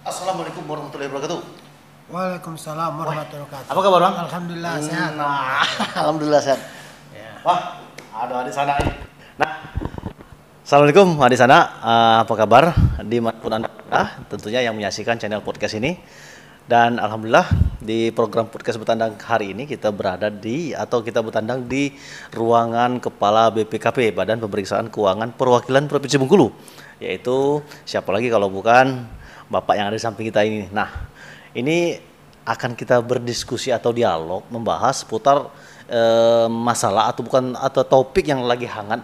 Assalamualaikum warahmatullahi wabarakatuh. Waalaikumsalam warahmatullahi wabarakatuh. Apa kabar, Bang? Alhamdulillah sehat. Nah, alhamdulillah sehat. Ya. Wah, ada di sana ini. Nah, Assalamualaikum di sana. Apa kabar dimanapun Anda berada, tentunya yang menyaksikan channel podcast ini. Dan alhamdulillah di program podcast bertandang hari ini kita bertandang di ruangan Kepala BPKP, Badan Pemeriksaan Keuangan Perwakilan Provinsi Bengkulu. Yaitu siapa lagi kalau bukan Bapak yang ada di samping kita ini. Nah, ini akan kita berdiskusi atau dialog membahas seputar masalah atau topik yang lagi hangat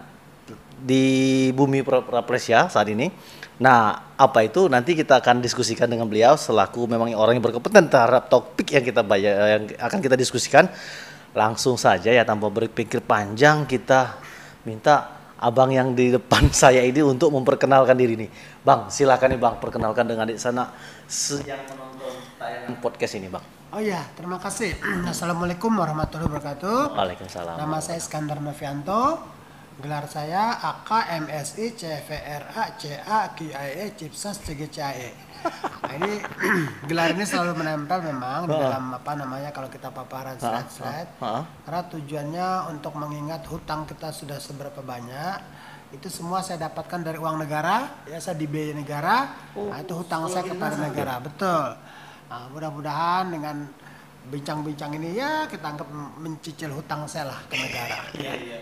di bumi Prapresia saat ini. Nah, apa itu nanti kita akan diskusikan dengan beliau selaku memang orang yang berkompeten terhadap topik yang akan kita diskusikan. Langsung saja ya tanpa berpikir panjang kita minta abang yang di depan saya ini untuk memperkenalkan diri nih. Bang, silakan nih Bang, perkenalkan dengan di sana yang menonton tayangan podcast ini, Bang. Oh iya, terima kasih. Assalamualaikum warahmatullahi wabarakatuh. Waalaikumsalam. Nama saya Iskandar Novianto. Gelar saya AK MSI CVRA CA KIE Cipsas CGCAE. Nah, ini gelar ini selalu menempel memang di dalam kalau kita paparan slide-slide. Karena tujuannya untuk mengingat hutang kita sudah seberapa banyak. Itu semua saya dapatkan dari uang negara, ya saya dibiayai negara. Nah, itu hutang saya kepada negara, betul. Nah, mudah-mudahan dengan bincang-bincang ini ya kita anggap mencicil hutang saya lah ke negara.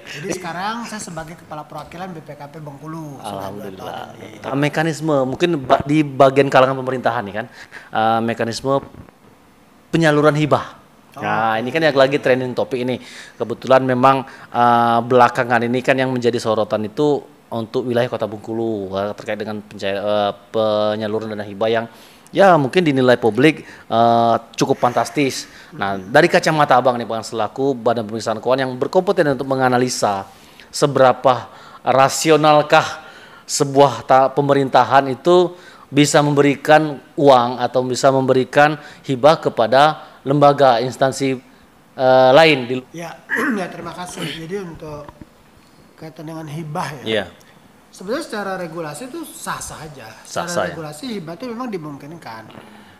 Jadi sekarang saya sebagai kepala perwakilan BPKP Bengkulu. Alhamdulillah. Mekanisme mungkin di bagian kalangan pemerintahan nih kan, mekanisme penyaluran hibah. Nah, ini kan yang lagi trending topik ini. Kebetulan memang belakangan ini kan yang menjadi sorotan itu untuk wilayah Kota Bengkulu terkait dengan penyaluran dana hibah yang ya mungkin dinilai publik cukup fantastis. Nah, dari kacamata Abang nih Bang selaku Badan Pemeriksaan Keuangan yang berkompeten untuk menganalisa seberapa rasionalkah sebuah pemerintahan itu bisa memberikan uang atau bisa memberikan hibah kepada lembaga instansi lain. Ya, ya terima kasih. Jadi untuk kaitan dengan hibah ya. Yeah. Sebenarnya secara regulasi itu sah-sah aja. Secara regulasi hibah itu memang dimungkinkan.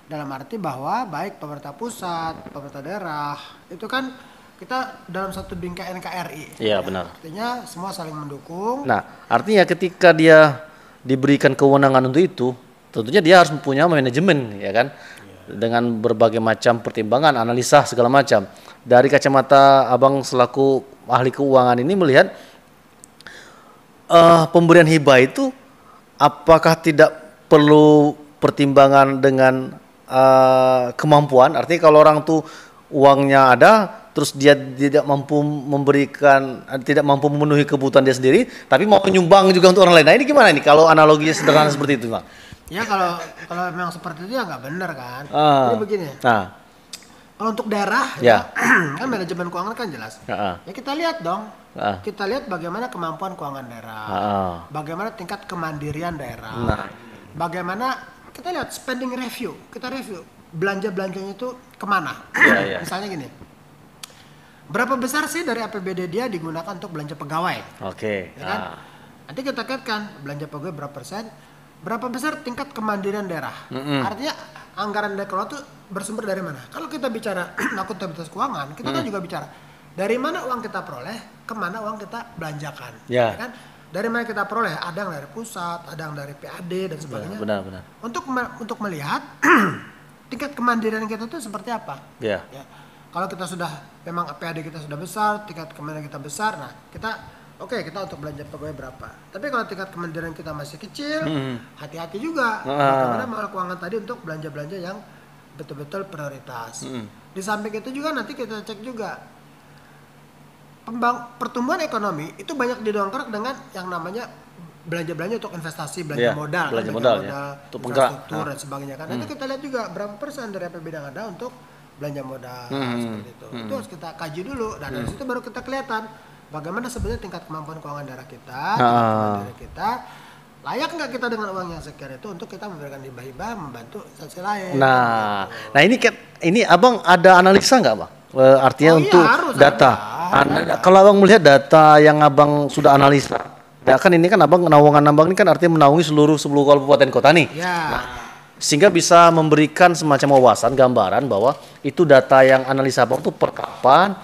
Dalam arti bahwa baik pemerintah pusat, pemerintah daerah, itu kan kita dalam satu bingkai NKRI. Iya, benar. Artinya semua saling mendukung. Nah, artinya ketika dia diberikan kewenangan untuk itu, tentunya dia harus mempunyai manajemen, ya kan? Dengan berbagai macam pertimbangan, analisa segala macam. Dari kacamata Abang selaku ahli keuangan ini melihat pemberian hibah itu apakah tidak perlu pertimbangan dengan kemampuan? Artinya kalau orang tuh uangnya ada, terus dia tidak mampu mampu memenuhi kebutuhan dia sendiri, tapi mau menyumbang juga untuk orang lain. Nah, ini gimana nih kalau analoginya sederhana seperti itu, Bang? Ya kalau memang seperti itu ya nggak benar kan. Jadi begini. Kalau untuk daerah, ya, kan manajemen keuangan kan jelas. Ya kita lihat dong. Kita lihat bagaimana kemampuan keuangan daerah, bagaimana tingkat kemandirian daerah, bagaimana kita lihat spending review, kita review belanja-belanjanya itu kemana. Misalnya gini, berapa besar sih dari APBD dia digunakan untuk belanja pegawai? Ya kan? Nanti kita kaitkan belanja pegawai berapa persen, berapa besar tingkat kemandirian daerah. Artinya anggaran daerah itu bersumber dari mana? Kalau kita bicara akuntabilitas keuangan, kita kan juga bicara dari mana uang kita peroleh, kemana uang kita belanjakan, ya kan? Dari mana kita peroleh? Ada yang dari pusat, ada yang dari PAD dan sebagainya. Benar. Untuk melihat tingkat kemandirian kita itu seperti apa. Ya. Kalau kita sudah memang PAD kita sudah besar, tingkat kemandirian kita besar, nah kita untuk belanja pegawai berapa. Tapi kalau tingkat kemandirian kita masih kecil, hati-hati juga. Bagaimana mengelola keuangan tadi untuk belanja-belanja yang betul-betul prioritas. Di samping itu juga nanti kita cek juga pertumbuhan ekonomi itu banyak didongkrak dengan yang namanya belanja-belanja untuk investasi, belanja modal, untuk infrastruktur dan sebagainya kan. Nanti kita lihat juga berapa persen dari APBD yang ada untuk belanja modal seperti itu. Itu harus kita kaji dulu dan dari situ baru kita kelihatan bagaimana sebenarnya tingkat kemampuan keuangan daerah kita, layak nggak kita dengan uang yang sekian itu untuk kita memberikan hibah-hibah membantu instansi lain. Nah ini Abang ada analisa nggak, Bang? Artinya untuk data. Kalau Abang melihat data yang Abang sudah analisa, ya kan ini kan Abang naungan Abang ini kan artinya menaungi seluruh 10 kabupaten kota nih. Ya. Nah, sehingga bisa memberikan semacam wawasan, gambaran bahwa itu data yang analisa Abang itu per kapan,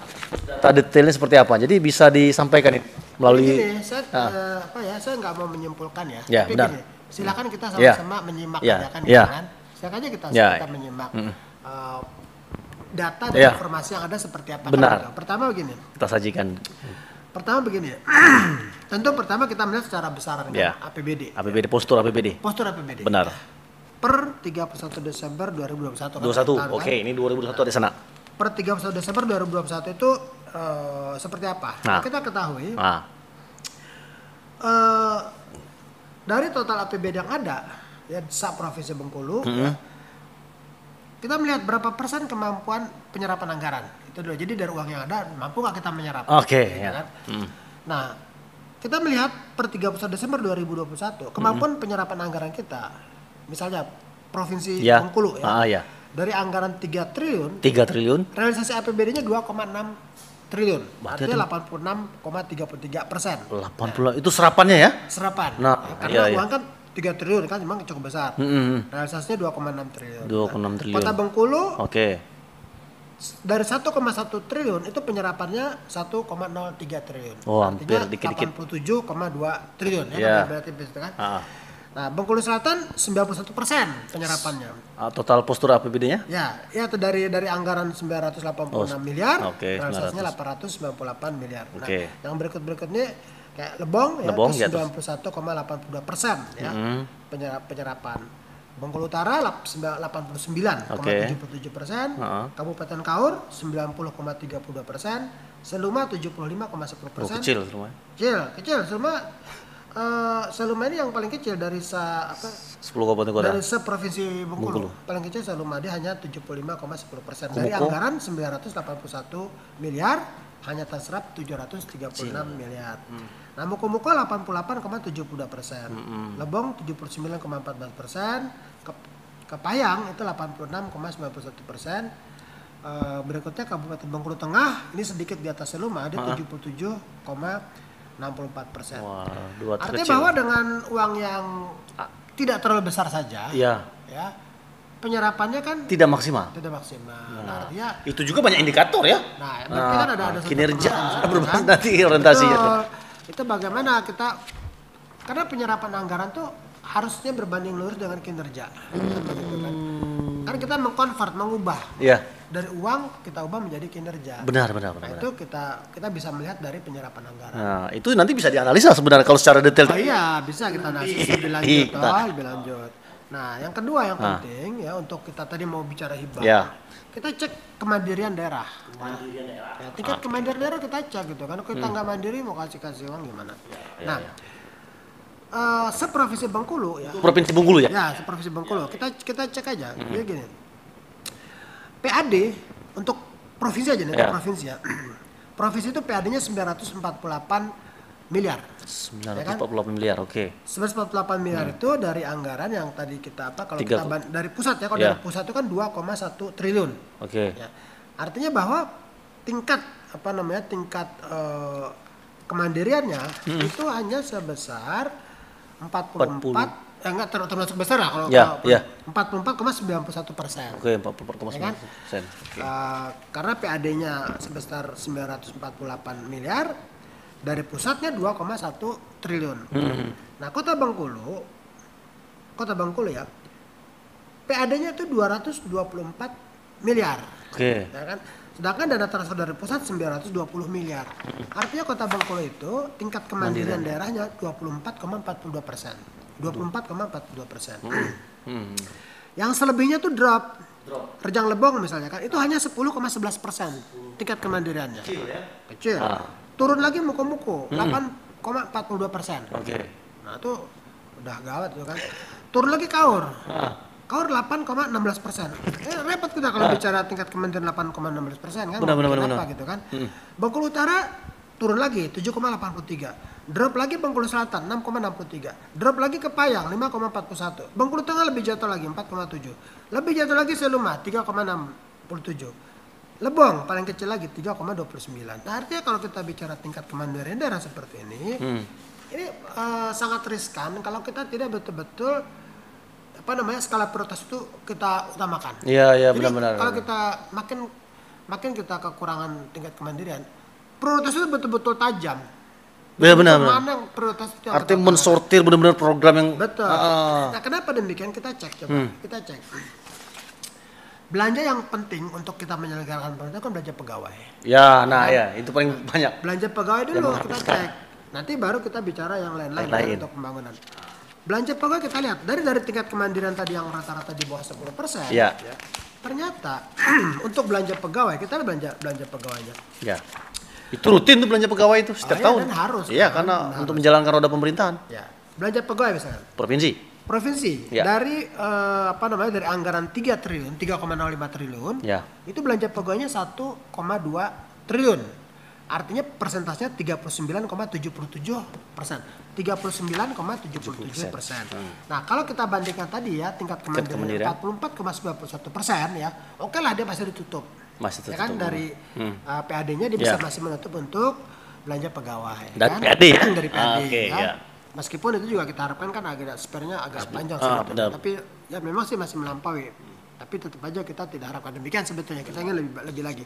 data detailnya seperti apa. Jadi bisa disampaikan melalui. Gini, saya nggak mau menyimpulkan ya. Ya, tapi benar. gini, silakan kita sama-sama menyimak kan, silakan aja kita menyimak data dan informasi yang ada seperti apa. Benar. Kan, pertama begini. Kita sajikan. Pertama begini, tentu pertama kita melihat secara besar APBD. APBD, postur APBD. Postur APBD. Benar. Per 31 Desember 2021. 21, oke, ini 2021 di sana. Per 31 Desember 2021 itu seperti apa? Nah, kita ketahui dari total APBD yang ada ya Provinsi Bengkulu, kita melihat berapa persen kemampuan penyerapan anggaran. Itu dulu. Jadi dari uang yang ada, mampu nggak kita menyerap? Oke. Kan? Nah, kita melihat per 31 Desember 2021 kemampuan penyerapan anggaran kita, misalnya Provinsi Bengkulu dari anggaran 3 triliun, realisasi APBD-nya 2,6 triliun, artinya 86,33%. 80 itu serapannya ya? Serapan. Nah, karena uang kan 3 triliun kan memang cukup besar. Realisasinya 2,6 triliun. 2,6 triliun. Kota Bengkulu. Dari 1,1 triliun itu penyerapannya 1,03 triliun. Oh, hampir dikit-dikit. 87,2 triliun ya. Berarti kan. Nah, Bengkulu Selatan 91% penyerapannya. Total postur APBD-nya? Ya itu dari anggaran 986 miliar, realisasinya 898 miliar. Nah, yang berikutnya kayak Lebong ya 91,82% ya penyerapan. Bengkulu Utara 89,77%, Kabupaten Kaur 90,32%, Seluma 75,10%. Kecil Seluma. Kecil Seluma. Seluma ini yang paling kecil dari 10 kabupaten kota. Dari seprovinsi Bengkulu. Paling kecil Seluma dia hanya 75,10%. Dari anggaran 981 miliar hanya terserap 736 miliar. Nah, Muko 88,72%. Lebong 79,14%. Kepayang itu 86,91%. Berikutnya Kabupaten Bengkulu Tengah ini sedikit di atas Seluma, dia 77,64%. Artinya bahwa dengan uang yang tidak terlalu besar saja, ya penyerapannya kan tidak maksimal. Nah, artinya itu juga banyak indikator ya. Nah, berarti kan ada kinerja berbahas nanti orientasinya. Itu bagaimana kita, karena penyerapan anggaran tuh harusnya berbanding lurus dengan kinerja. Kan kita mengubah. Dari uang kita ubah menjadi kinerja. Benar. Itu kita bisa melihat dari penyerapan anggaran. Nah, itu nanti bisa dianalisa sebenarnya kalau secara detail. Iya, bisa kita analisis lebih lanjut. Nah, yang kedua yang penting ya untuk kita tadi mau bicara hibah. Kita cek kemandirian daerah. Tingkat kemandirian daerah kita cek gitu kan. Kalau kita nggak mandiri mau kasih uang gimana? Seprovinsi Bengkulu ya. Provinsi Bengkulu ya? Ya, seprovinsi Bengkulu. Kita cek aja. Jadi gini. PAD untuk provinsi aja nih, provinsi ya. Provinsi itu PAD-nya 948 miliar. 948 miliar, oke. 948 miliar itu dari anggaran yang tadi kita kita dari pusat ya. Kalau dari pusat itu kan 2,1 triliun. Ya. Artinya bahwa tingkat kemandiriannya itu hanya sebesar 44 enggak termasuk besar lah kalau 44,91%. Oke, 44,91%. Karena PAD-nya sebesar 948 miliar, dari pusatnya 2,1 triliun. Nah, Kota Bengkulu ya, PAD-nya itu 224 miliar. Oke. Ya kan? Sedangkan dana transfer dari pusat 920 miliar. Artinya Kota Bengkulu itu tingkat kemandirian daerahnya 24,42%. 24,42%. Yang selebihnya tuh drop. Rejang Lebong misalnya kan itu hanya 10,11% tingkat kemandiriannya. Kecil. Turun lagi Muko 8,42%. Nah itu udah gawat tuh kan. Turun lagi Kaur. Kaur 8,16%. Repot kita kalau bicara tingkat kemandirian 8,16% kan. Kenapa gitu kan. Bengkulu Utara turun lagi 7,83. Drop lagi Bengkulu Selatan 6,63. Drop lagi Kepayang 5,41. Bengkulu Tengah lebih jatuh lagi 4,7. Lebih jatuh lagi Seluma 3,67. Lebong paling kecil lagi 3,29. Nah, artinya kalau kita bicara tingkat kemandirian daerah seperti ini sangat riskan kalau kita tidak betul-betul skala prioritas itu kita utamakan. Iya, benar-benar. Kalau kita makin kita kekurangan tingkat kemandirian, prioritas itu betul-betul tajam. Ya benar. Mana yang prioritas itu yang artinya mensortir benar-benar program yang betul. Nah, kenapa demikian? Kita cek coba. Kita cek. Belanja yang penting untuk kita menyelenggarakan pemerintah kan belanja pegawai. Ya, itu paling banyak. Belanja pegawai dulu kita cek. Nanti baru kita bicara yang lain-lain untuk pembangunan. Belanja pegawai kita lihat dari tingkat kemandirian tadi yang rata-rata di bawah 10%. Ya. Ternyata untuk belanja pegawai kita belanja pegawainya. Ya. Itu rutin tuh belanja pegawai itu setiap tahun. Dan harus. Iya, karena untuk menjalankan roda pemerintahan. Ya. Belanja pegawai misalnya. Provinsi. Ya. Dari dari anggaran 3 triliun, 3,05 triliun. Ya. Itu belanja pegawainya 1,2 triliun. Artinya persentasenya 39,77%. 39,77%. Nah, kalau kita bandingkan tadi ya tingkat kemandirian 44,91% ya. Oke lah dia masih ditutup. Ya kan dari PAD-nya dia bisa masih menutup untuk belanja pegawai. Dari PAD ya? Dari PAD ya. Meskipun itu juga kita harapkan kan agak spare-nya agak panjang sebetulnya. Tapi ya memang sih masih melampaui. Tapi tetap aja kita tidak harapkan demikian sebetulnya. Kita ingin lebih lagi.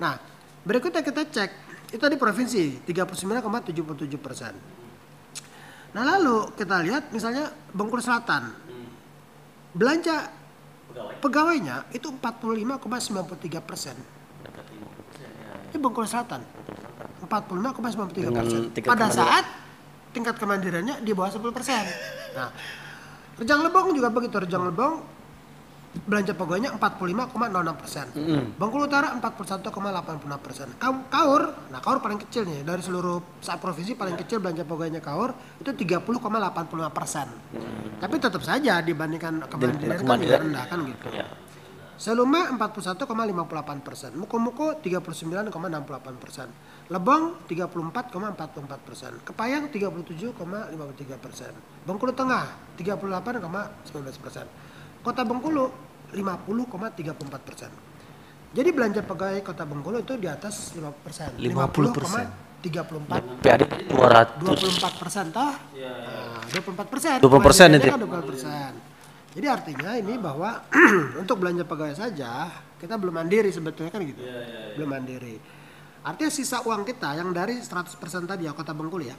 Nah, berikutnya kita cek itu tadi provinsi 39,77%. Nah lalu kita lihat misalnya Bengkulu Selatan belanja pegawainya itu 45,93%. Ini Bengkulu Selatan 45,93%. Pada saat tingkat kemandiriannya di bawah 10%. Nah, Rejang Lebong juga begitu. Rejang Lebong belanja pegawainya 45,06%. Bengkulu Utara 41,86%. Kaur paling kecil nih dari seluruh provinsi paling kecil belanja pegawainya Kaur itu 30,85%. Tapi tetap saja dibandingkan kemandirian kan juga rendah kan gitu. Seluma 41,58%, Muko 39,68%, Lebong 34,44%, Kepayang 37,53%, Bengkulu Tengah 38,19%. Kota Bengkulu 50,34%. Jadi belanja pegawai Kota Bengkulu itu di atas 50%. 50,34. PAD 24% toh? 24%. 20% itu. 20%. Jadi artinya ini bahwa untuk belanja pegawai saja kita belum mandiri sebetulnya kan gitu. Belum mandiri. Artinya sisa uang kita yang dari 100% tadi ya Kota Bengkulu ya.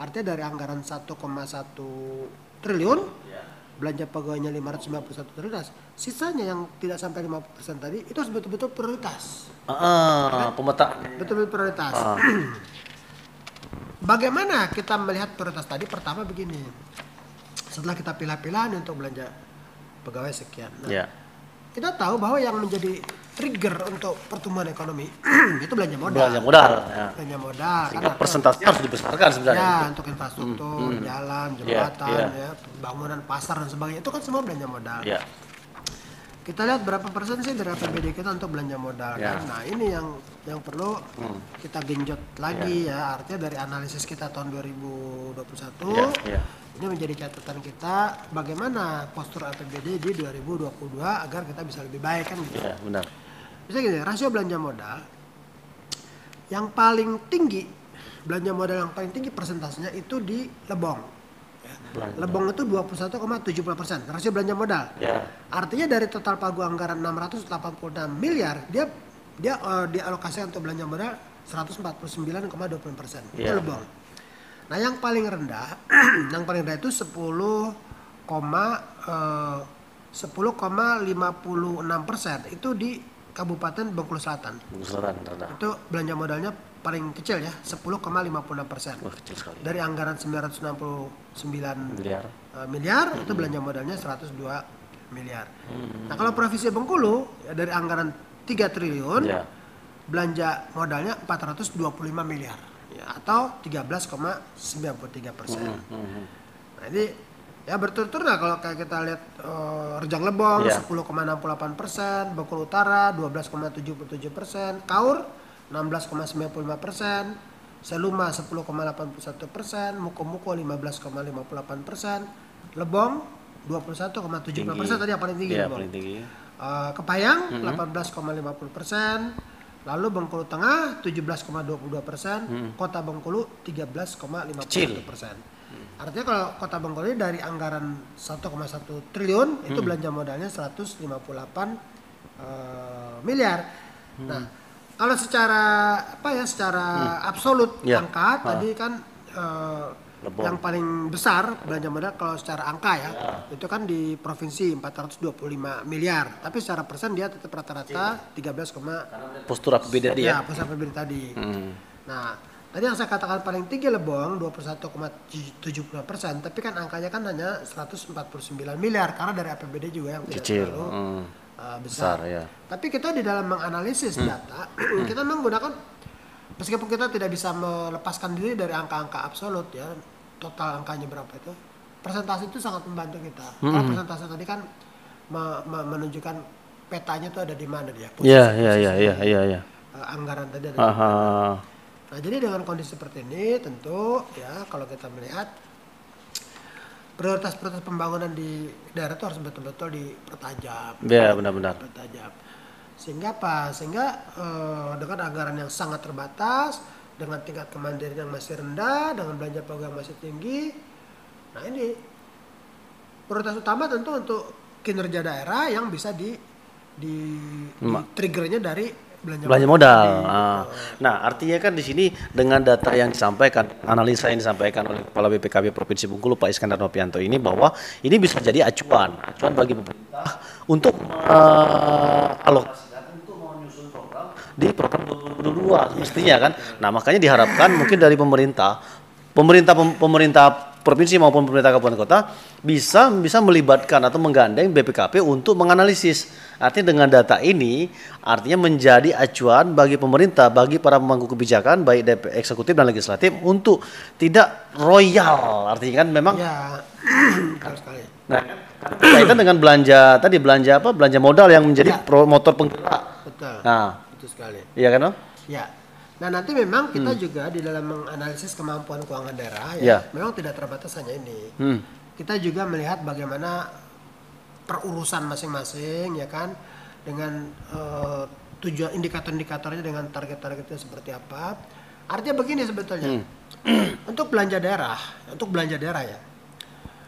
Artinya dari anggaran 1,1 triliun belanja pegawainya 591 triliun, sisanya yang tidak sampai 50% tadi itu harus betul-betul prioritas. Pemetaan. Betul-betul prioritas. Bagaimana kita melihat prioritas tadi? Pertama begini, setelah kita pilah-pilah untuk belanja pegawai sekian. Nah, kita tahu bahwa yang menjadi trigger untuk pertumbuhan ekonomi itu belanja modal. Belanja modal. Karena persentase harus dibesarkan sebenarnya. Ya, untuk infrastruktur, jalan, jembatan, bangunan pasar dan sebagainya itu kan semua belanja modal. Kita lihat berapa persen sih dari APBD kita untuk belanja modal kan. Nah, ini yang perlu kita genjot lagi ya. Artinya dari analisis kita tahun 2021 ini menjadi catatan kita bagaimana postur APBD di 2022 agar kita bisa lebih baik kan gitu. Benar. Bisa gini, rasio belanja modal yang paling tinggi, belanja modal yang paling tinggi persentasenya itu di Lebong. Lebong itu 21,70% rasio belanja modal. Artinya dari total pagu anggaran 686 miliar, dia dialokasikan untuk belanja modal 149,20%. Itu Lebong. Nah, yang paling rendah itu 10,56% itu di Kabupaten Bengkulu Selatan. Itu belanja modalnya paling kecil ya, 10,56%. Dari anggaran 969 miliar itu belanja modalnya 102 miliar. Nah, kalau Provinsi Bengkulu ya dari anggaran 3 triliun belanja modalnya 425 miliar. Atau 13,93%. Nah, ini ya berturut-turut lah kalau kayak kita lihat Rejang Lebong 10,68%, Bengkulu Utara 12,77%, Kaur 16,95%, Seluma 10,81%, Muko 15,58%, Lebong 21,75% tadi yang paling tinggi. Kepayang 18,50%. Lalu Bengkulu Tengah 17,22%, Kota Bengkulu 13,51%. Artinya kalau Kota Bengkulu ini dari anggaran 1,1 triliun itu belanja modalnya 158 miliar. Nah, kalau secara secara absolut angka tadi kan yang paling besar belanja modal kalau secara angka itu kan di provinsi 425 miliar. Tapi secara persen dia tetap rata-rata 13, postur APBD tadi ya. Postur APBD tadi. Nah, tadi yang saya katakan paling tinggi Lebong 21,70%, tapi kan angkanya kan hanya 149 miliar karena dari APBD juga yang tidak terlalu besar. Ya. Tapi kita di dalam menganalisis data, kita menggunakan, meskipun kita tidak bisa melepaskan diri dari angka-angka absolut ya, total angkanya berapa itu, persentase itu sangat membantu kita. Karena persentase tadi kan menunjukkan petanya itu ada di mana dia. Iya. Anggaran tadi ada di mana. Nah, jadi dengan kondisi seperti ini tentu ya kalau kita melihat prioritas-prioritas pembangunan di daerah itu harus betul-betul dipertajam. Iya, benar-benar. Sehingga apa? Sehingga dengan anggaran yang sangat terbatas, dengan tingkat kemandirian yang masih rendah, dengan belanja pegawai yang masih tinggi. Nah, ini prioritas utama tentu untuk kinerja daerah yang bisa di triggernya dari belanja modal. Nah, artinya kan di sini dengan data yang disampaikan, analisa yang disampaikan oleh Kepala BPKB Provinsi Bengkulu Pak Iskandar Novianto ini, bahwa ini bisa jadi acuan bagi pemerintah untuk alokasikan untuk menyusun program di program 2022 mestinya kan. Nah, makanya diharapkan mungkin dari pemerintah provinsi maupun pemerintah kabupaten kota bisa melibatkan atau menggandeng BPKP untuk menganalisis. Artinya dengan data ini artinya menjadi acuan bagi pemerintah, bagi para pemangku kebijakan baik eksekutif dan legislatif untuk tidak royal. Artinya kan memang Nah, kaitan dengan belanja modal yang menjadi motor penggerak. Betul. Betul sekali. Iya kan, Om? Ya. Nah, nanti memang kita juga di dalam menganalisis kemampuan keuangan daerah memang tidak terbatas hanya ini. Kita juga melihat bagaimana perurusan masing-masing ya kan, dengan tujuan indikator-indikatornya, dengan target-targetnya seperti apa. Artinya begini sebetulnya. Untuk belanja daerah ya.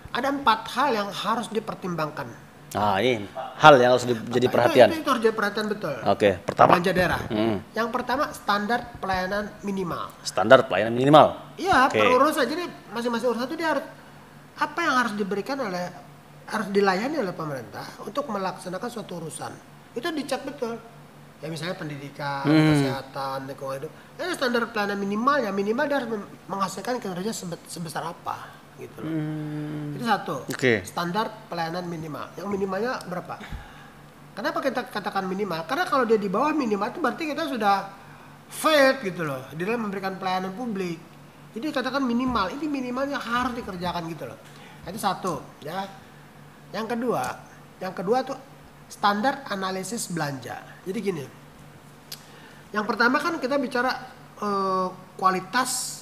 Ada 4 hal yang harus dipertimbangkan. Ini hal yang harus jadi perhatian. Itu harus jadi perhatian betul. Oke, pertama belanja daerah. Yang pertama standar pelayanan minimal. Standar pelayanan minimal. Iya, perurusan. Jadi masing-masing urusan itu dia harus apa yang harus dilayani oleh pemerintah untuk melaksanakan suatu urusan. Itu dicek betul. Ya misalnya pendidikan, kesehatan, lingkungan hidup. Ini standar pelayanan minimal dia harus menghasilkan kinerja sebesar apa. Gitu loh. Itu satu. Standar pelayanan minimal. Yang minimalnya berapa? Kenapa kita katakan minimal? Karena kalau dia di bawah minimal itu berarti kita sudah failed gitu loh di dalam memberikan pelayanan publik. Jadi katakan minimal. Ini minimalnya harus dikerjakan gitu loh. Itu satu, ya. Yang kedua tuh standar analisis belanja. Jadi gini. Yang pertama kan kita bicara kualitas.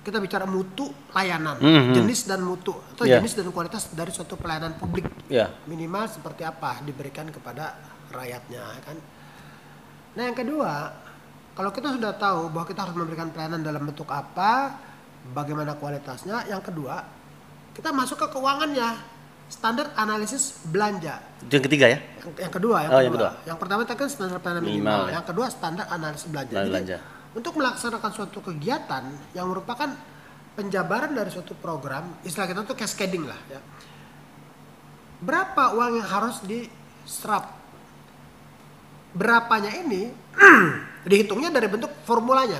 Kita bicara mutu layanan, jenis dan mutu atau jenis dan kualitas dari suatu pelayanan publik. Minimal seperti apa diberikan kepada rakyatnya kan. Nah, yang kedua, kalau kita sudah tahu bahwa kita harus memberikan pelayanan dalam bentuk apa, bagaimana kualitasnya, yang kedua, kita masuk ke keuangannya. Standar analisis belanja. Itu yang ketiga ya? Yang kedua. Yang pertama itu kan standar pelayanan minimal. Yang kedua standar analisis belanja. Jadi, untuk melaksanakan suatu kegiatan yang merupakan penjabaran dari suatu program, istilah kita tuh cascading lah ya. Berapa uang yang harus diserap? Berapanya ini dihitungnya dari bentuk formulanya.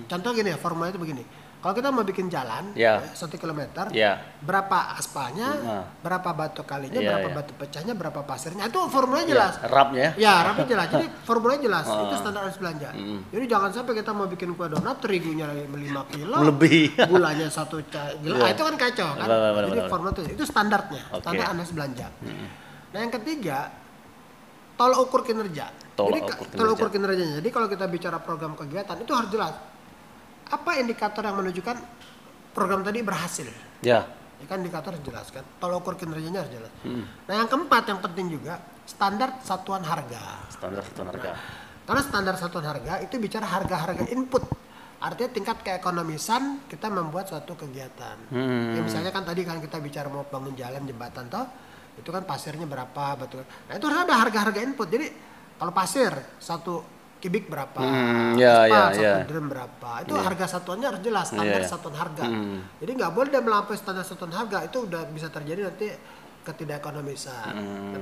Contoh gini ya, formulanya itu begini. Kalau kita mau bikin jalan 1 kilometer, berapa aspalnya, berapa batu kalinya, berapa batu pecahnya, berapa pasirnya, itu formulanya jelas. Rapnya rapnya jelas. Jadi formulanya jelas. Itu standar analisis belanja. Jadi jangan sampai kita mau bikin kue donat, terigunya 5 kilo, lebih, gulanya 1 kilo, itu kan kacau kan. Jadi formula itu standarnya, standar analisis belanja. Nah, yang ketiga, tolak ukur kinerja. Tolak ukur kinerjanya. Jadi kalau kita bicara program kegiatan itu harus jelas. Apa indikator yang menunjukkan program tadi berhasil? Ya kan indikator harus jelas kan. Tolak ukur kinerjanya harus jelas. Nah, yang keempat yang penting juga standar satuan harga. Karena standar satuan harga itu bicara harga-harga input. artinya tingkat keekonomisan kita membuat suatu kegiatan. Ya misalnya kan tadi kan kita bicara mau bangun jalan, jembatan toh, itu kan pasirnya berapa, betul. Nah itu harus ada harga-harga input. Jadi kalau pasir 1 kubik berapa, satu drum berapa, itu harga satuannya harus jelas, standar satuan harga. Jadi nggak boleh dia melampaui standar satuan harga, itu udah bisa terjadi nanti ketidakekonomisan.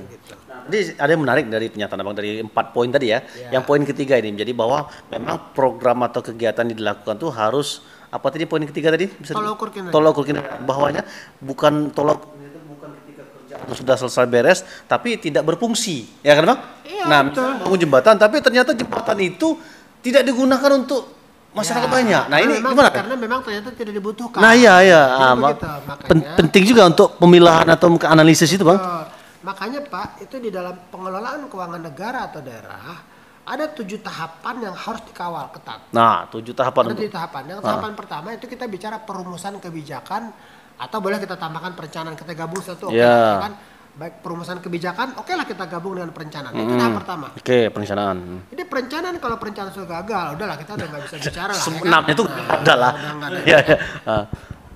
Gitu. Jadi ada yang menarik dari pernyataan Abang dari 4 poin tadi ya. Yang poin ketiga ini, jadi bahwa memang program atau kegiatan yang dilakukan tuh harus apa tadi poin ketiga tadi? Bisa tolak ukur kinerja. Tolak ukur kinerja, bahwanya bukan tolak bukan ketika kerjaan itu sudah selesai beres, tapi tidak berfungsi, ya kan Bang? Iya, nah, misalnya bangun jembatan, tapi ternyata jembatan itu tidak digunakan untuk masyarakat banyak. Nah ini memang, gimana? Karena memang ternyata tidak dibutuhkan. Nah iya. Makanya, penting juga untuk pemilahan atau analisis itu Bang. Makanya Pak, itu di dalam pengelolaan keuangan negara atau daerah, ada 7 tahapan yang harus dikawal ketat. Nah 7 tahapan. Ada 7 tahapan. Yang tahapan pertama itu kita bicara perumusan kebijakan, atau boleh kita tambahkan perencanaan, kita gabung satu. Kan? Baik perumusan kebijakan, oke lah kita gabung dengan perencanaan. Itu tahap pertama. Perencanaan. Jadi perencanaan, kalau perencanaan sudah gagal, udahlah kita udah nggak bisa bicara lah. Sebenarnya itu adalah.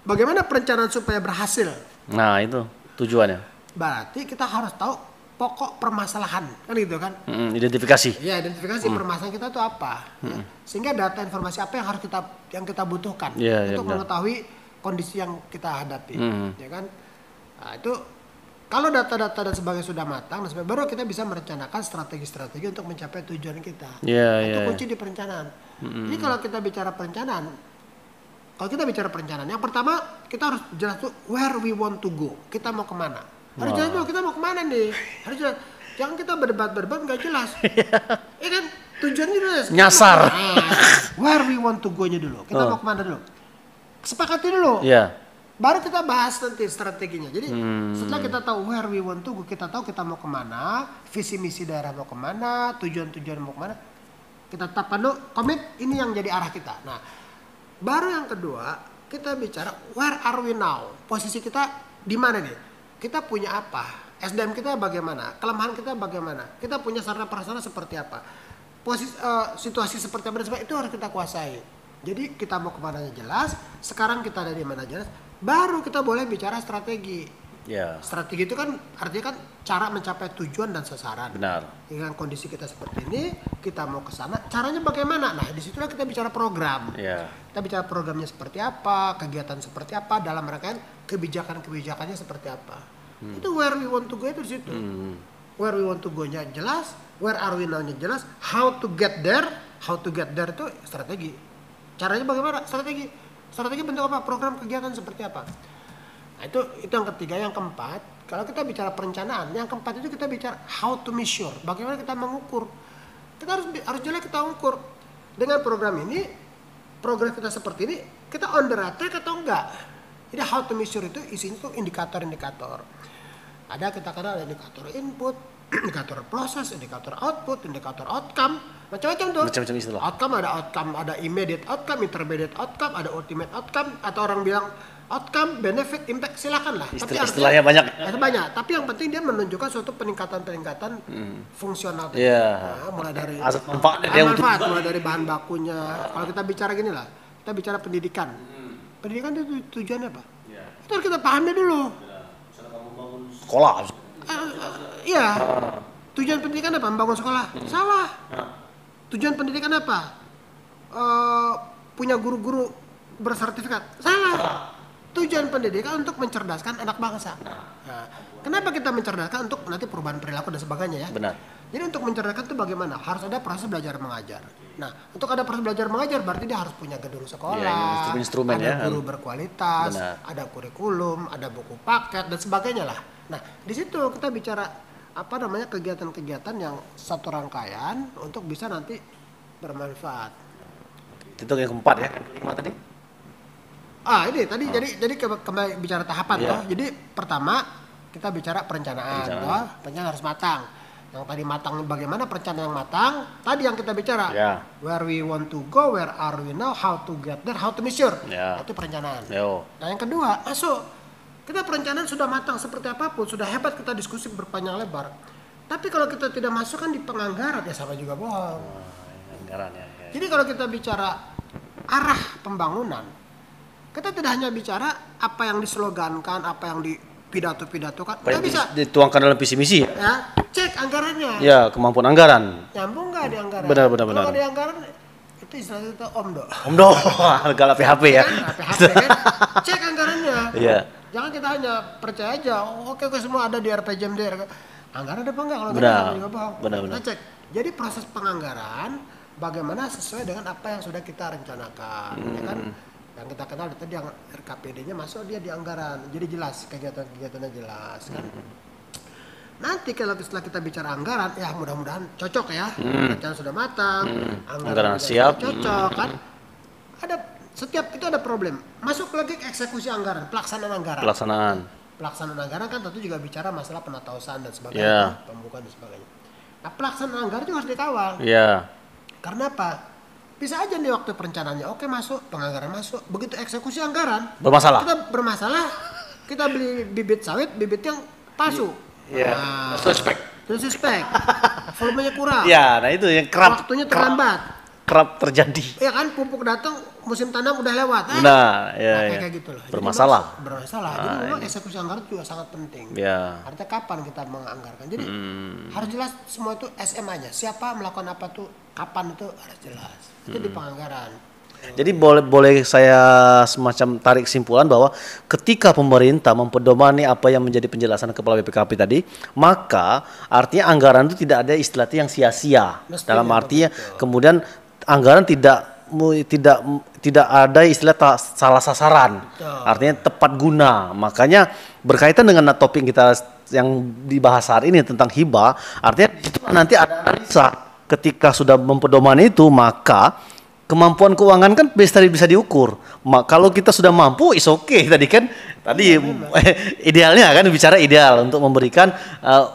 Bagaimana perencanaan supaya berhasil? Nah itu tujuannya. Berarti kita harus tahu pokok permasalahan, kan gitu kan? Identifikasi. Ya, identifikasi permasalahan kita itu apa. Ya. Sehingga data informasi apa yang harus kita butuhkan untuk mengetahui kondisi yang kita hadapi, ya kan? Nah, itu kalau data-data dan sebagainya sudah matang, baru kita bisa merencanakan strategi-strategi untuk mencapai tujuan kita. Itu kunci di perencanaan. Jadi kalau kita bicara perencanaan, yang pertama kita harus jelas tuh where we want to go. Kita mau kemana? Harus jelas dulu kita mau kemana nih. Harus jelas. Jangan kita berdebat nggak jelas. Ya kan? Tujuannya jelas. Nyasar. Where we want to go-nya dulu. Kita mau kemana dulu? Sepakati dulu. Baru kita bahas nanti strateginya. Jadi setelah kita tahu where we want to go, kita tahu kita mau kemana, visi misi daerah mau kemana, tujuan-tujuan mau kemana, kita tetapkan dulu, komit ini yang jadi arah kita. Nah, baru yang kedua kita bicara where are we now, posisi kita di mana nih, kita punya apa, SDM kita bagaimana, kelemahan kita bagaimana, kita punya sarana prasarana seperti apa, situasi seperti apa, dan sebagainya, itu harus kita kuasai. Jadi kita mau kemana jelas, sekarang kita ada di mana jelas, baru kita boleh bicara strategi. Strategi itu kan artinya kan cara mencapai tujuan dan sasaran. Benar. Dengan kondisi kita seperti ini, kita mau ke sana, caranya bagaimana? Nah, disitulah kita bicara program. Kita bicara programnya seperti apa, kegiatan seperti apa, dalam rangkaian kebijakan-kebijakannya seperti apa. Itu where we want to go itu di situ. Where we want to go-nya jelas, where are we now-nya jelas, how to get there itu strategi. Caranya bagaimana? Strategi bentuk apa? Program kegiatan seperti apa? Nah, itu yang ketiga. Yang keempat, kalau kita bicara perencanaan, yang keempat itu kita bicara how to measure. Bagaimana kita mengukur? Kita harus jelas kita ukur. Dengan program ini, program kita seperti ini, kita on the right track atau enggak? Jadi how to measure itu isinya tuh indikator-indikator. Kita kenal ada indikator input, indikator proses, indikator output, indikator outcome, macam-macam tuh. Macam-macam istilah. Outcome, ada immediate outcome, intermediate outcome, ada ultimate outcome, atau orang bilang outcome, benefit, impact, silakan lah. Istilahnya banyak. Banyak, tapi yang penting dia menunjukkan suatu peningkatan fungsional. Mulai dari manfaat, mulai dari bahan bakunya. Kalau kita bicara gini lah, kita bicara pendidikan. Pendidikan itu tujuannya apa? Itu harus kita pahami dulu. Sekolah. Tujuan pendidikan apa? Membangun sekolah? Salah. Tujuan pendidikan apa? Punya guru-guru bersertifikat? Salah. Tujuan pendidikan untuk mencerdaskan anak bangsa. Nah, kenapa kita mencerdaskan? Untuk nanti perubahan perilaku dan sebagainya ya. Benar. Jadi untuk mencerdaskan itu bagaimana? Harus ada proses belajar mengajar. Nah, untuk ada proses belajar mengajar berarti dia harus punya gedung sekolah, instrumen ada guru berkualitas, ada kurikulum, ada buku paket dan sebagainya lah. Nah, di situ kita bicara kegiatan-kegiatan yang satu rangkaian untuk bisa nanti bermanfaat. Itu yang keempat ya, kelima tadi. Ini tadi jadi kembali bicara tahapan toh. Jadi pertama kita bicara perencanaan. Perencanaan harus matang. Yang tadi matang bagaimana perencanaan yang matang? Tadi yang kita bicara. Where we want to go, where are we now, how to get there, how to measure. Itu perencanaan. Nah, yang kedua, masuk. Kita perencanaan sudah matang seperti apapun, sudah hebat kita diskusi berpanjang lebar. Tapi kalau kita tidak masukkan di penganggaran ya sama juga bohong. Anggaran ya. Jadi kalau kita bicara arah pembangunan, kita tidak hanya bicara apa yang dislogankan, apa yang di pidato-pidatokan, kita bisa dituangkan dalam visi misi. Ya, cek anggarannya. Ya, kemampuan anggaran. Nyambung nggak di anggaran? Benar. Kalau nggak di anggaran, itu istilahnya itu omdo. Omdo, galak PHP ya. Kan, PHP kan. Cek anggarannya. Iya. Jangan kita hanya percaya aja, oke semua ada di RPJMD. Anggaran ada apa enggak? Kalau benar. Juga bohong. Benar. Kita cek. Jadi proses penganggaran bagaimana sesuai dengan apa yang sudah kita rencanakan, ya kan? Yang kita kenal tadi yang RKPD-nya masuk dia di anggaran, jadi jelas kegiatan-kegiatannya jelas kan. Nanti kalau setelah kita bicara anggaran, ya mudah-mudahan cocok ya, rencana sudah matang, anggaran siap, cocok kan. Ada setiap itu ada problem. Masuk lagi ke eksekusi anggaran, pelaksanaan anggaran. Pelaksanaan anggaran kan tentu juga bicara masalah penatausan dan sebagainya, pembukaan dan sebagainya. Nah, pelaksanaan anggaran juga harus dikawal. Karena apa? Bisa aja nih waktu perencanaannya oke masuk, penganggaran masuk, begitu eksekusi anggaran bermasalah, kita beli bibit sawit, bibit yang palsu. Suspek. Volumenya kurang. Ya, nah itu yang waktunya terlambat. Kerap terjadi. Ya kan, pupuk datang, musim tanam udah lewat. Kayak gitu loh. Bermasalah. Jadi memang eksekusi anggaran juga sangat penting. Artinya kapan kita menganggarkan. Jadi harus jelas semua itu SMA-nya. Siapa melakukan apa tuh, kapan itu harus jelas. Itu di penganggaran. Jadi boleh saya semacam tarik kesimpulan bahwa ketika pemerintah mempedomani apa yang menjadi penjelasan Kepala BPKP tadi, maka artinya anggaran itu tidak ada istilah yang sia-sia. Dalam artinya kemudian anggaran tidak ada istilah salah sasaran. Artinya tepat guna. Makanya berkaitan dengan topik kita yang dibahas hari ini tentang hibah, artinya nanti ada analisa ketika sudah mempedomani itu, maka kemampuan keuangan kan bisa diukur. Kalau kita sudah mampu, is okay tadi kan. Idealnya kan bicara ideal untuk memberikan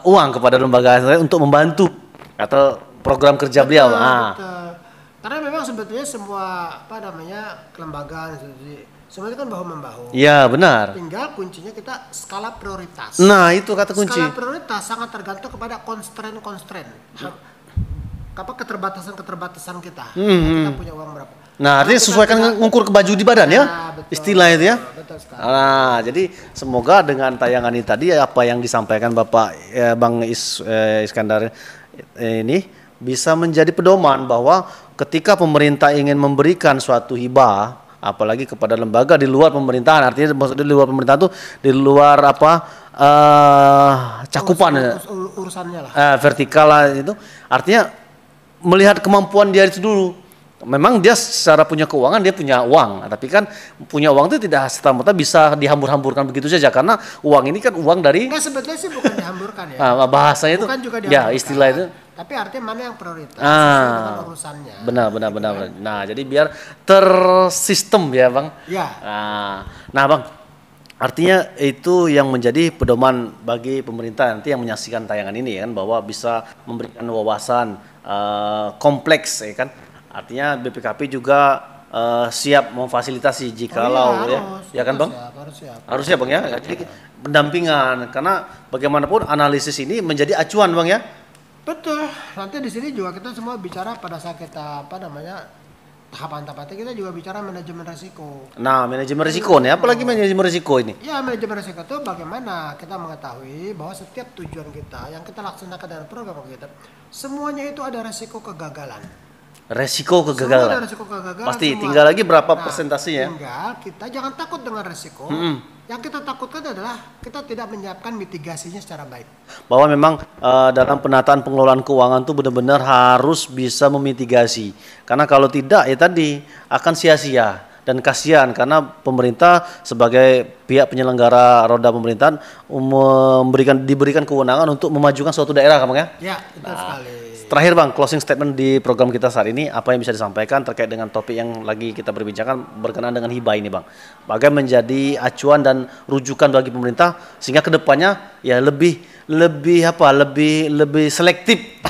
uang kepada lembaga untuk membantu atau program kerja beliau. Betul. Karena memang sebetulnya semua kelembagaan semua itu kan bahu membahu. Iya, benar. Tinggal kuncinya kita skala prioritas. Nah, itu kata kunci. Skala prioritas sangat tergantung kepada constraint. Keterbatasan kita. Kita punya uang berapa. Nah, artinya sesuaikan ngukur ke baju di badan ya. Betul, istilah itu ya. Betul sekali. Nah, jadi semoga dengan tayangan ini tadi apa yang disampaikan Bapak Bang Iskandar ini bisa menjadi pedoman bahwa ketika pemerintah ingin memberikan suatu hibah, apalagi kepada lembaga di luar pemerintahan, artinya maksudnya di luar pemerintahan itu di luar cakupan urusannya lah. Vertikal lah itu, artinya melihat kemampuan dia itu dulu. Memang dia secara punya keuangan dia punya uang, tapi kan punya uang itu tidak serta-merta bisa dihambur-hamburkan begitu saja, karena uang ini kan uang dari. Enggak, sebetulnya sih bukan dihamburkan ya. Bahasanya itu. Bukan juga ya istilah itu. Tapi artinya mana yang prioritas dengan urusannya. Benar. Nah, jadi biar tersistem ya, Bang. Ya. Nah, Bang. Artinya itu yang menjadi pedoman bagi pemerintah nanti yang menyaksikan tayangan ini ya kan, bahwa bisa memberikan wawasan kompleks ya kan. Artinya BPKP juga siap memfasilitasi jikalau ya kan Bang? Harus siap Bang ya. Jadi pendampingan, karena bagaimanapun analisis ini menjadi acuan Bang ya. Betul. Nanti di sini juga kita semua bicara pada saat kita tahapan-tahapannya kita juga bicara manajemen risiko. Nah, manajemen risiko nih, apalagi manajemen risiko ini? Ya, manajemen risiko itu bagaimana kita mengetahui bahwa setiap tujuan kita yang kita laksanakan dengan program kita, semuanya itu ada risiko kegagalan. Resiko kegagalan. Pasti semua. Tinggal lagi berapa persentasenya? Tinggal kita jangan takut dengan resiko. Yang kita takutkan adalah kita tidak menyiapkan mitigasinya secara baik. Bahwa memang dalam penataan pengelolaan keuangan itu benar-benar harus bisa memitigasi. Karena kalau tidak ya tadi akan sia-sia dan kasihan, karena pemerintah sebagai pihak penyelenggara roda pemerintahan diberikan kewenangan untuk memajukan suatu daerah, Bang ya? Ya, betul sekali. Terakhir Bang, closing statement di program kita saat ini, apa yang bisa disampaikan terkait dengan topik yang lagi kita berbincangkan berkenaan dengan hibah ini Bang? Bagaimana menjadi acuan dan rujukan bagi pemerintah sehingga kedepannya ya lebih selektif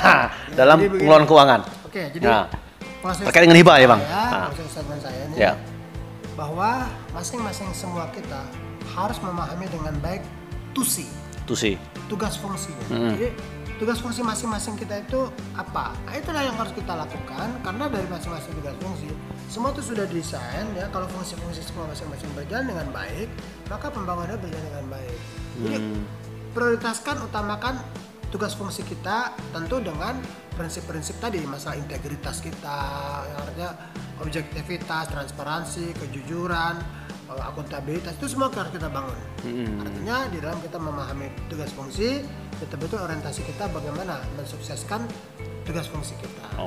dalam pengelolaan keuangan. Oke, jadi terkait dengan hibah ya Bang? Closing statement saya ini bahwa masing-masing semua kita harus memahami dengan baik tugas fungsinya. Jadi tugas fungsi masing-masing kita itu apa. Nah, itulah yang harus kita lakukan, karena dari masing-masing tugas fungsi semua itu sudah desain ya. Kalau fungsi-fungsi semua masing-masing berjalan dengan baik, maka pembangunannya berjalan dengan baik. Jadi prioritaskan, utamakan tugas fungsi kita tentu dengan prinsip-prinsip tadi, masalah integritas kita, yang artinya objektivitas, transparansi, kejujuran, akuntabilitas, itu semua harus kita bangun. Artinya di dalam kita memahami tugas fungsi, betul-betul orientasi kita bagaimana mensukseskan tugas fungsi kita.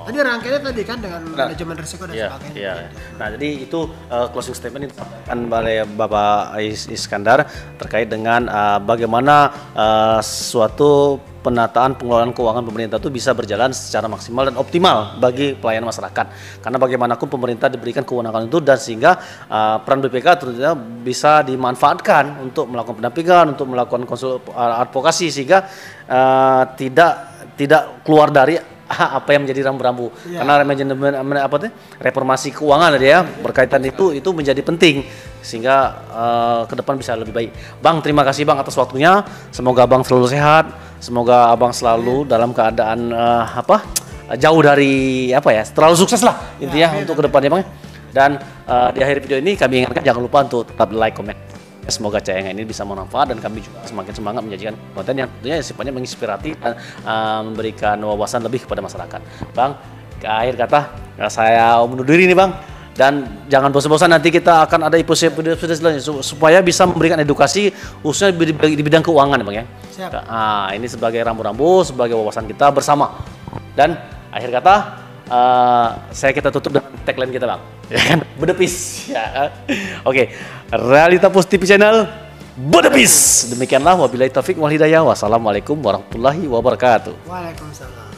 Tadi rangkaiannya tadi kan dengan manajemen risiko dan sebagainya. Gitu. Nah, jadi itu closing statement disampaikan oleh Bapak Iskandar terkait dengan bagaimana suatu penataan pengelolaan keuangan pemerintah itu bisa berjalan secara maksimal dan optimal bagi pelayanan masyarakat. Karena bagaimanapun pemerintah diberikan kewenangan itu, dan sehingga peran BPK tentunya bisa dimanfaatkan untuk melakukan pendampingan, untuk melakukan advokasi, sehingga tidak keluar dari apa yang menjadi rambu-rambu. Karena manajemen reformasi keuangan tadi ya, berkaitan itu menjadi penting, sehingga ke depan bisa lebih baik. Bang, terima kasih Bang atas waktunya. Semoga Bang selalu sehat. Semoga Abang selalu dalam keadaan jauh dari terlalu sukses lah intinya untuk ke depannya Bang. Dan di akhir video ini kami ingatkan jangan lupa untuk tetap like, komen. Semoga tayangan ini bisa bermanfaat dan kami juga semakin semangat menyajikan konten yang tentunya sifatnya menginspirasi dan memberikan wawasan lebih kepada masyarakat. Bang, ke akhir kata saya undur diri nih Bang. Dan jangan bosan-bosan, nanti kita akan ada episode selanjutnya supaya bisa memberikan edukasi khususnya di bidang keuangan Bang ya. Siap. Nah, ini sebagai rambu-rambu, sebagai wawasan kita bersama. Dan akhir kata kita tutup dengan tagline kita Bang, ya kan? Bedepis ya. Oke. Realita Positif Channel Bedepis. Demikianlah, wabillahi taufik wal hidayah. Wassalamualaikum warahmatullahi wabarakatuh. Waalaikumsalam.